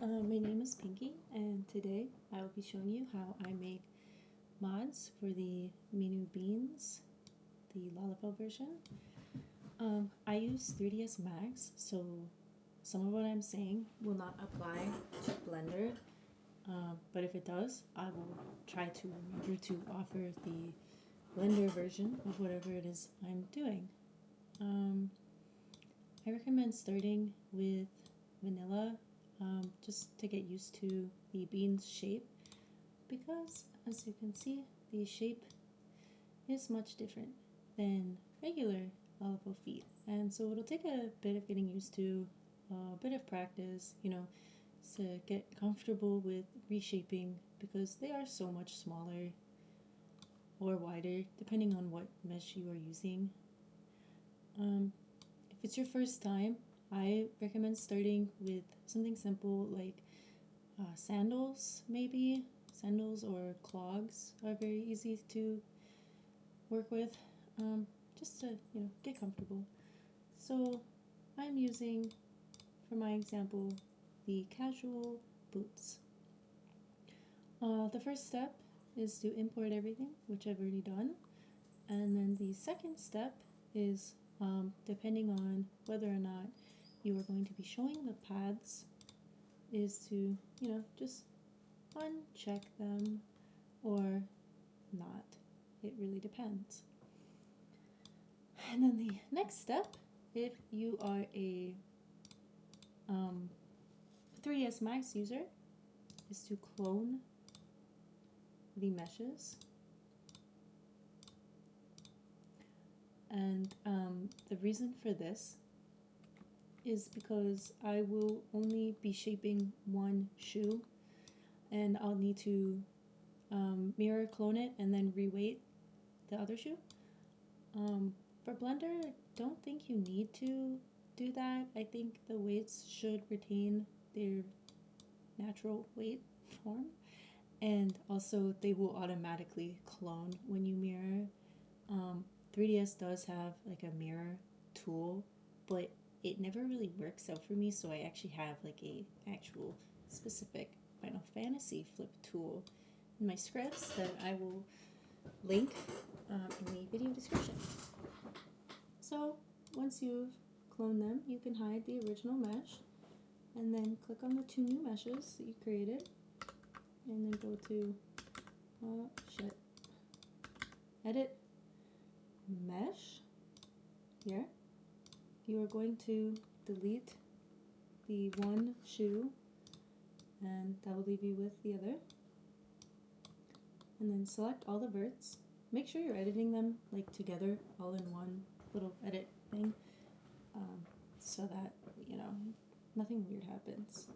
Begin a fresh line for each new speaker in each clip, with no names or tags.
My name is Pinky, and today I will be showing you how I make mods for the minou beans, the lollipop version. I use 3ds Max, so some of what I'm saying will not apply to Blender, but if it does, I will try to remember to offer the Blender version of whatever it is I'm doing. I recommend starting with vanilla just to get used to the bean's shape, because as you can see, the shape is much different than regular lollipop feet, and so it'll take a bit of getting used to, a bit of practice, to get comfortable with reshaping, because they are so much smaller or wider depending on what mesh you are using. If it's your first time, I recommend starting with something simple like sandals, maybe. Sandals or clogs are very easy to work with, just to, get comfortable. So I'm using, for my example, the casual boots. The first step is to import everything, which I've already done. And then the second step is, depending on whether or not you are going to be showing the pads, is to, just uncheck them or not. It really depends. And then the next step, if you are a 3ds Max user, is to clone the meshes. And the reason for this is because I will only be shaping one shoe, and I'll need to mirror clone it and then reweight the other shoe. For Blender, I don't think you need to do that. I think the weights should retain their natural weight form, and also they will automatically clone when you mirror. 3ds does have like a mirror tool, but it never really works out for me, so I actually have like a actual specific Final Fantasy flip tool in my scripts that I will link in the video description. So once you've cloned them, you can hide the original mesh and then click on the two new meshes that you created, and then go to edit mesh here. You are going to delete the one shoe, and that will leave you with the other. And then select all the verts. Make sure you're editing them like together, all in one little edit thing, so that, nothing weird happens.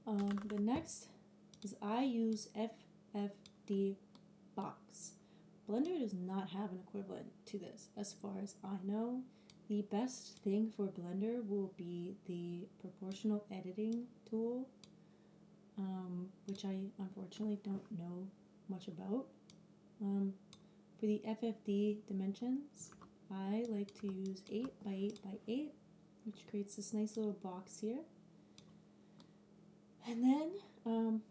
The next is I use FFD box. Blender does not have an equivalent to this as far as I know. The best thing for Blender will be the proportional editing tool, which I unfortunately don't know much about. For the FFD dimensions, I like to use 8 by 8 by 8, which creates this nice little box here. And then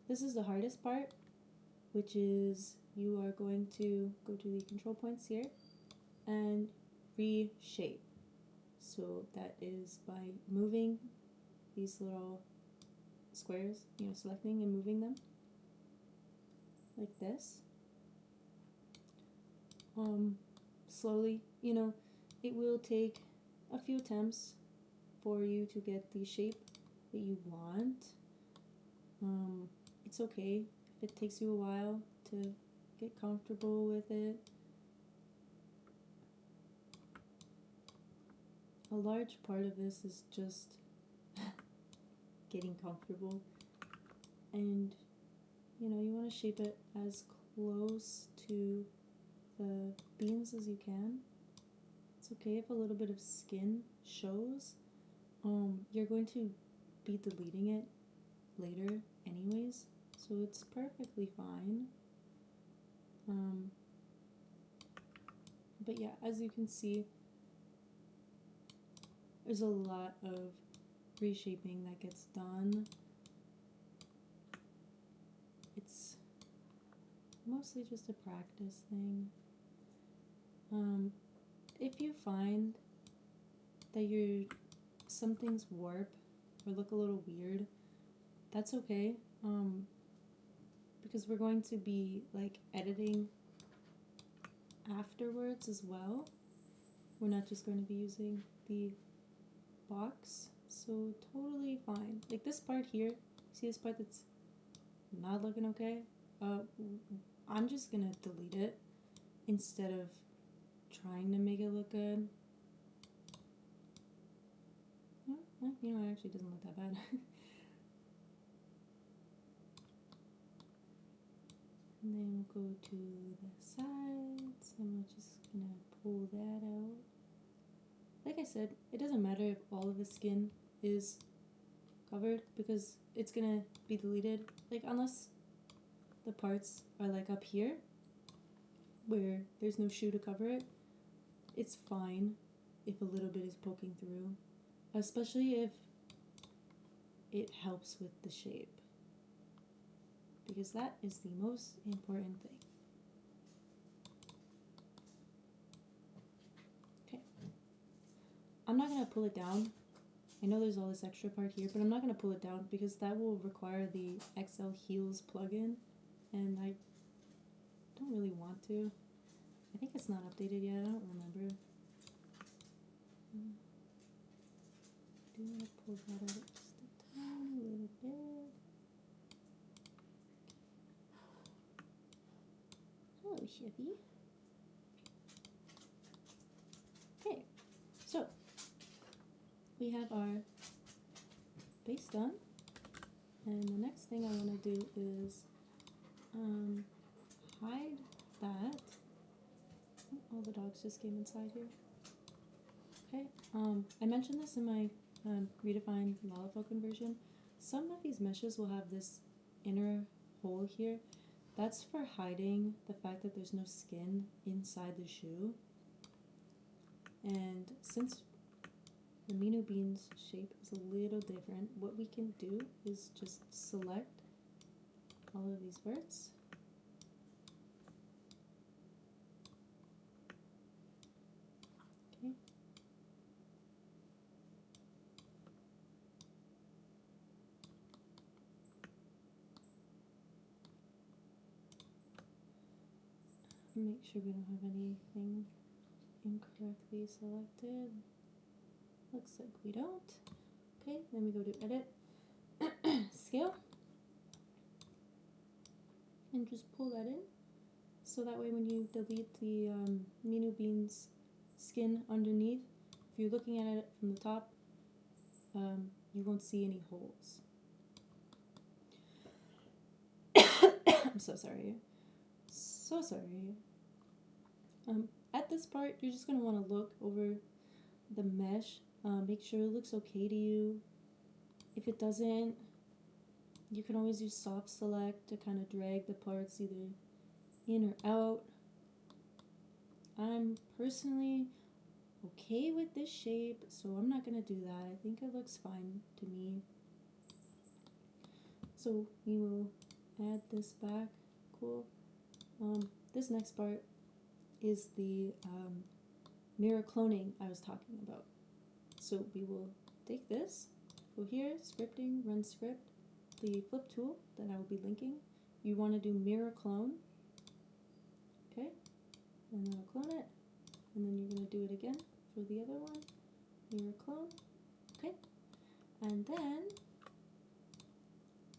this is the hardest part, which is you are going to go to the control points here and reshape. So that is by moving these little squares, selecting and moving them like this. Slowly, it will take a few attempts for you to get the shape that you want. It's okay if it takes you a while to get comfortable with it. A large part of this is just getting comfortable, and you want to shape it as close to the beans as you can. It's okay if a little bit of skin shows. You're going to be deleting it later anyways, so it's perfectly fine. But yeah, as you can see, there's a lot of reshaping that gets done. It's mostly just a practice thing. If you find that some things warp or look a little weird, that's okay. Because we're going to be like editing afterwards as well. We're not just going to be using the box, so totally fine. Like this part here, see this part that's not looking okay? I'm just gonna delete it instead of trying to make it look good. Well, you know, it actually doesn't look that bad. And then we'll go to the sides, and we're just gonna pull that out. Like I said, it doesn't matter if all of the skin is covered because it's gonna be deleted. Like, unless the parts are like up here where there's no shoe to cover it, it's fine if a little bit is poking through, especially if it helps with the shape, because that is the most important thing. Okay, I'm not gonna pull it down. I know there's all this extra part here, but I'm not gonna pull it down because that will require the XL Heels plugin, and I don't really want to. I think it's not updated yet, I don't remember. I do want to pull that out just a tiny little bit. Hello, Chevy. Okay, so we have our base done, and the next thing I want to do is hide that. Oh, all the dogs just came inside here. Okay, I mentioned this in my redefined Lalafell conversion. Some of these meshes will have this inner hole here. That's for hiding the fact that there's no skin inside the shoe. And since the minou bean's shape is a little different, what we can do is just select all of these verts. Okay. Make sure we don't have anything incorrectly selected. Looks like we don't. Okay, then we go to edit, scale, and just pull that in. So that way when you delete the minou bean's skin underneath, if you're looking at it from the top, you won't see any holes. I'm so sorry. So sorry. At this part, you're just going to want to look over the mesh, make sure it looks okay to you. If it doesn't, you can always use soft select to kind of drag the parts either in or out. I'm personally okay with this shape, so I'm not going to do that. I think it looks fine to me. So we will add this back. Cool. This next part is the mirror cloning I was talking about. So we will take this, go here, scripting, run script, the flip tool that I will be linking. You want to do mirror clone, okay, and then I'll clone it, and then you're going to do it again for the other one, mirror clone, okay, and then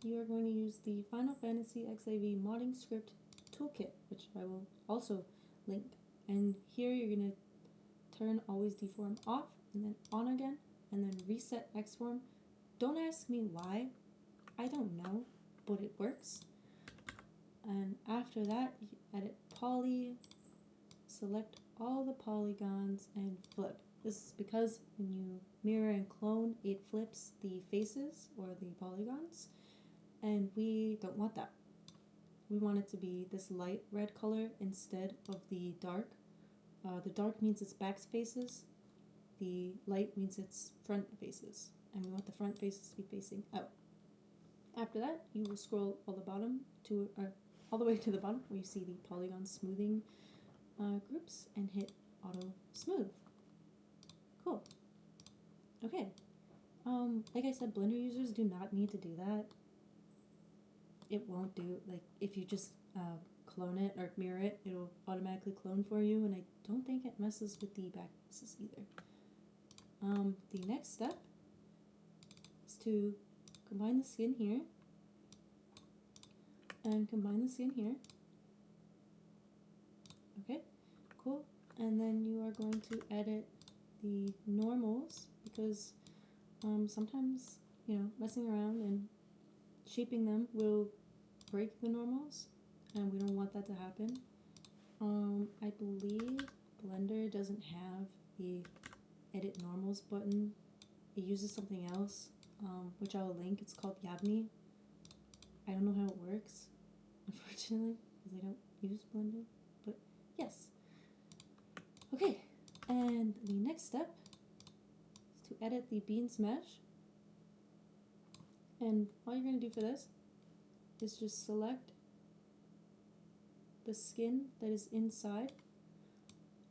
you are going to use the Final Fantasy XIV modding script toolkit, which I will also link. And here you're going to turn always deform off and then on again and then reset Xform. Don't ask me why, I don't know, but it works. And after that, you edit poly, select all the polygons and flip. This is because when you mirror and clone, it flips the faces or the polygons, and we don't want that. We want it to be this light red color instead of the dark. The dark means it's back faces, the light means it's front faces. and we want the front faces to be facing out. After that, you will scroll all the way to the bottom where you see the polygon smoothing groups and hit auto smooth. Cool. Okay. Like I said, Blender users do not need to do that. It won't do, like, if you just clone it or mirror it, it'll automatically clone for you, and I don't think it messes with the back faces either. The next step is to combine the skin here and combine the skin here. Okay, cool. And then you are going to edit the normals because sometimes, you know, messing around and shaping them will break the normals, and we don't want that to happen. I believe Blender doesn't have the edit normals button. It uses something else, which I'll link. It's called Yabni. I don't know how it works, unfortunately, because I don't use Blender, but yes. Okay, and the next step is to edit the beans mesh. And all you're going to do for this is just select the skin that is inside.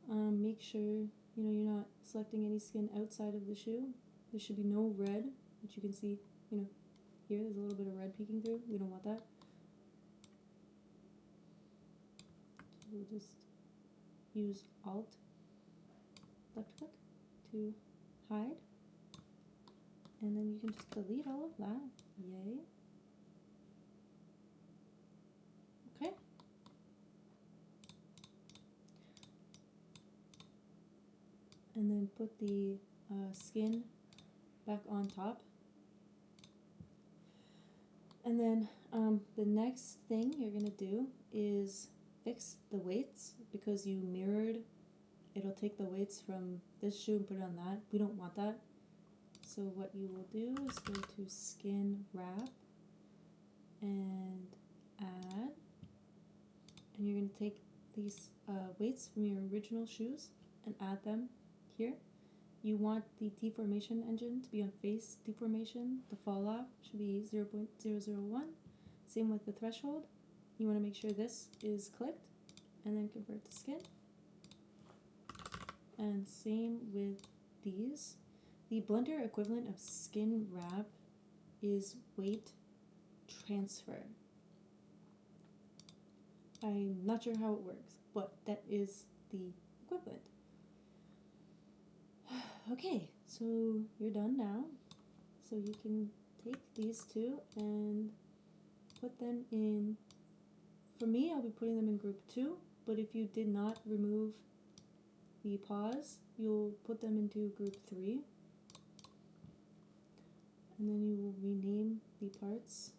Make sure, you know, you're not selecting any skin outside of the shoe. There should be no red, which you can see, you know, here there's a little bit of red peeking through. We don't want that. So we'll just use Alt left click to hide. And then you can just delete all of that. Yay. Okay. And then put the skin back on top. And then the next thing you're going to do is fix the weights, because you mirrored. It'll take the weights from this shoe and put it on that. We don't want that. So what you will do is go to skin wrap and add, and you're going to take these weights from your original shoes and add them here. You want the deformation engine to be on face deformation. The fall off should be 0.001. Same with the threshold. You want to make sure this is clicked and then convert to skin. And same with these. The Blender equivalent of skin wrap is weight transfer. I'm not sure how it works, but that is the equivalent. Okay, so you're done now. So you can take these two and put them in, for me, I'll be putting them in group 2, but if you did not remove the pause, you'll put them into group 3. And then you will rename the parts.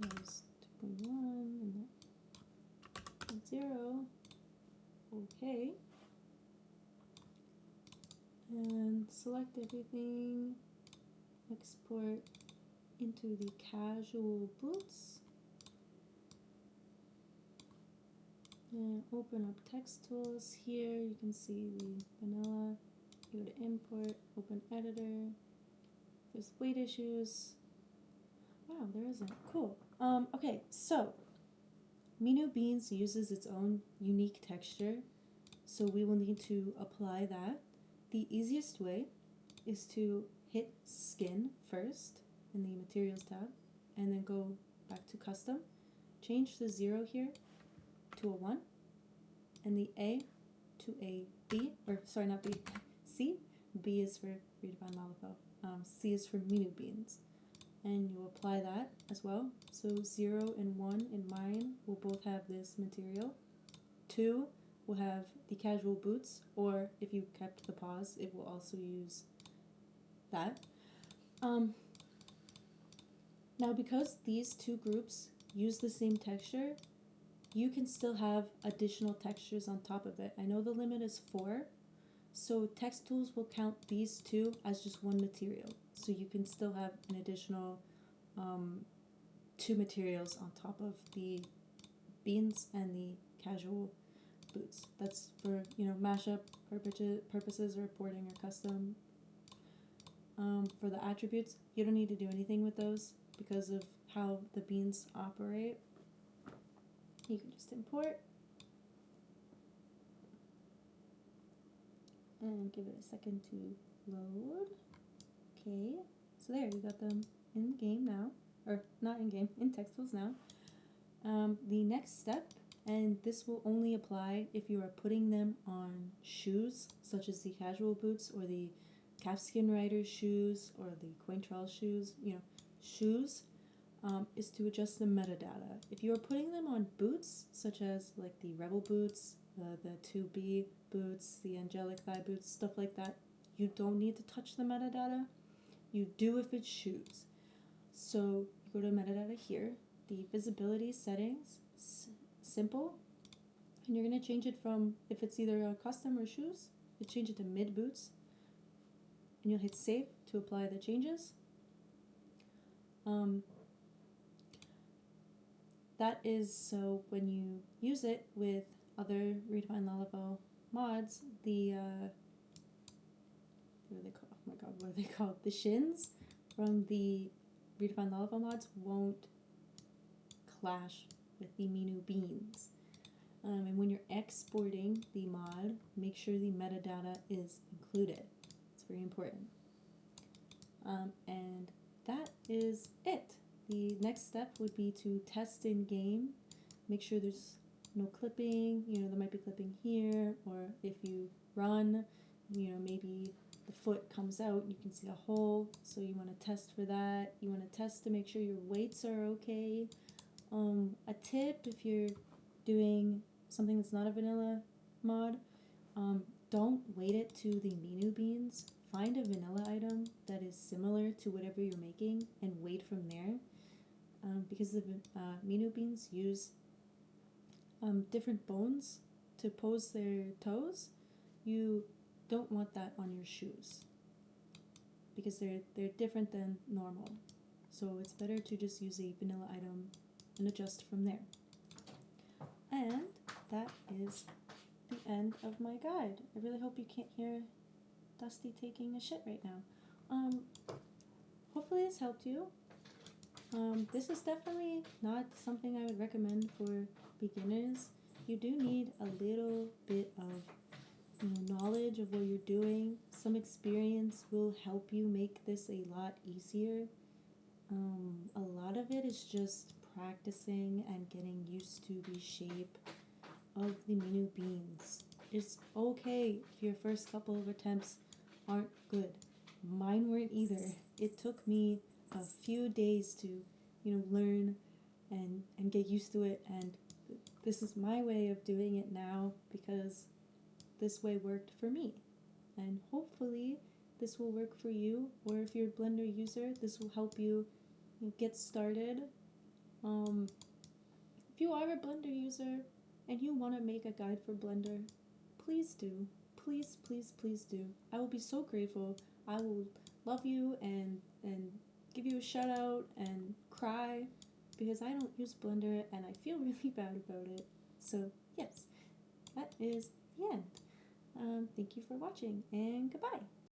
So there's 2.1 and 0. Okay. And select everything. Export into the casual boots. And open up text tools. Here you can see the vanilla. Go to import, open editor. There's weight issues. Wow, there isn't. Cool. Okay, so minou beans uses its own unique texture, so we will need to apply that. The easiest way is to hit skin first in the materials tab, and then go back to custom. Change the 0 here to a 1, and the A to a B, or sorry, not B, C. B is for redefined model file. C is for minou beans, and you apply that as well. So 0 and 1 in mine will both have this material. 2 will have the casual boots, or if you kept the pause, it will also use that. Now, because these two groups use the same texture, you can still have additional textures on top of it. I know the limit is 4. So text tools will count these two as just one material. So you can still have an additional 2 materials on top of the beans and the casual boots. That's for, you know, mashup purposes or porting or custom. for the attributes, you don't need to do anything with those because of how the beans operate. You can just import and give it a second to load. Okay, so there, you got them in game now, or not in game, in Textiles now. The next step, and this will only apply if you are putting them on shoes, such as the casual boots or the calfskin rider shoes or the Quaintrell shoes, shoes, is to adjust the metadata. If you are putting them on boots, such as like the Rebel boots, the 2B boots, the Angelic Thigh boots, stuff like that, you don't need to touch the metadata. You do if it's shoes. So you go to metadata here, the visibility settings, simple, and you're going to change it from, if it's either a custom or shoes, you change it to mid boots, and you'll hit save to apply the changes. That is so when you use it with other Redefine Laravel mods, the what are they called? The shins from the Redefine Laravel mods won't clash with the minou beans. And when you're exporting the mod, make sure the metadata is included. It's very important. And that is it. The next step would be to test in game. Make sure there's no clipping. There might be clipping here, or if you run, maybe the foot comes out, you can see a hole, so you want to test for that. You want to test to make sure your weights are okay. A tip, if you're doing something that's not a vanilla mod, don't weight it to the minou beans. Find a vanilla item that is similar to whatever you're making and weight from there. Because the minou beans use different bones to pose their toes, you don't want that on your shoes because they're different than normal. So it's better to just use a vanilla item and adjust from there. And that is the end of my guide. I really hope you can't hear Dusty taking a shit right now. Hopefully this helped you. This is definitely not something I would recommend for beginners. You do need a little bit of knowledge of what you're doing. Some experience will help you make this a lot easier. A lot of it is just practicing and getting used to the shape of the minou beans. It's okay if your first couple of attempts aren't good. Mine weren't either. It took me a few days to learn and get used to it, and this is my way of doing it now because this way worked for me, and hopefully this will work for you, or if you're a Blender user, this will help you get started. If you are a Blender user and you want to make a guide for Blender, please do. Please, please, please do. I will be so grateful. I will love you and give you a shout out and cry because I don't use Blender and I feel really bad about it. So yes, that is the end. Thank you for watching and goodbye.